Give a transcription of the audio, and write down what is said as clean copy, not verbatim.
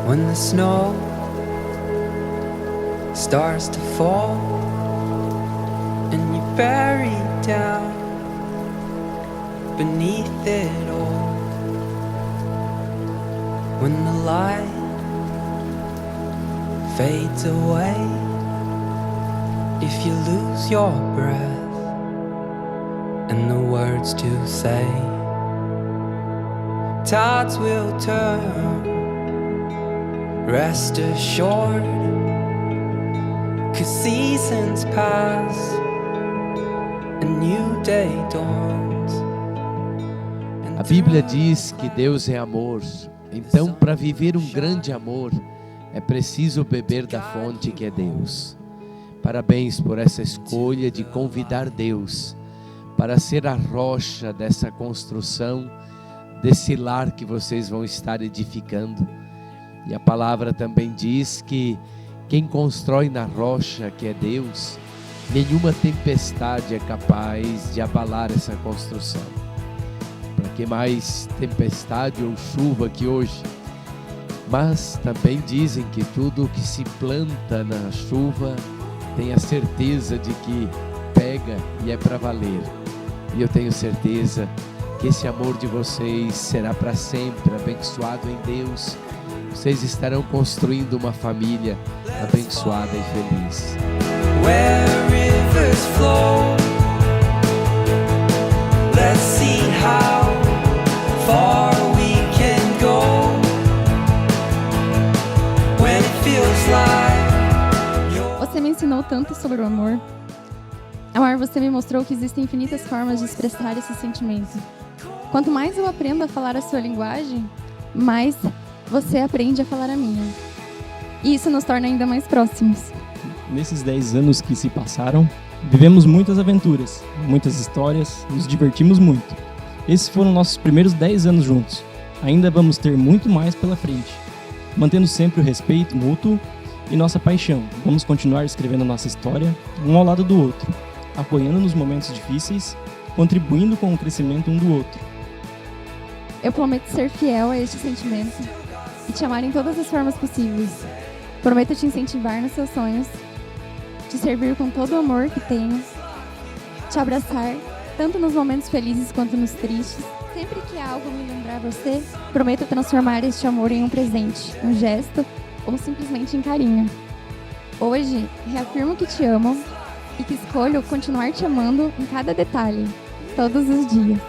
When the snow starts to fall and you're buried down beneath it all. When the light fades away, if you lose your breath and the words to say, tides will turn, rest assured, 'cause seasons pass, a new day dawns. A Bíblia diz que Deus é amor. Então, para viver um grande amor, é preciso beber da fonte que é Deus. Parabéns por essa escolha de convidar Deus para ser a rocha dessa construção, desse lar que vocês vão estar edificando. E a palavra também diz que quem constrói na rocha que é Deus, nenhuma tempestade é capaz de abalar essa construção. Para que mais tempestade ou chuva que hoje? Mas também dizem que tudo que se planta na chuva tem a certeza de que pega e é para valer. E eu tenho certeza que esse amor de vocês será para sempre abençoado em Deus. Vocês estarão construindo uma família abençoada e feliz. Where rivers flow, let's see how far we can go. When it feels like Você me ensinou tanto sobre o amor. Amar, você me mostrou que existem infinitas formas de expressar esse sentimento. Quanto mais eu aprendo a falar a sua linguagem, mais você aprende a falar a minha. E isso nos torna ainda mais próximos. Nesses 10 anos que se passaram, vivemos muitas aventuras, muitas histórias, nos divertimos muito. Esses foram nossos primeiros 10 anos juntos. Ainda vamos ter muito mais pela frente. Mantendo sempre o respeito mútuo e nossa paixão, vamos continuar escrevendo nossa história, um ao lado do outro, apoiando nos momentos difíceis, contribuindo com o crescimento um do outro. Eu prometo ser fiel a este sentimento e te amar em todas as formas possíveis. Prometo te incentivar nos seus sonhos, te servir com todo o amor que tenho, te abraçar, tanto nos momentos felizes quanto nos tristes. Sempre que algo me lembrar você, prometo transformar este amor em um presente, um gesto ou simplesmente em carinho. Hoje, reafirmo que te amo e que escolho continuar te amando em cada detalhe, todos os dias.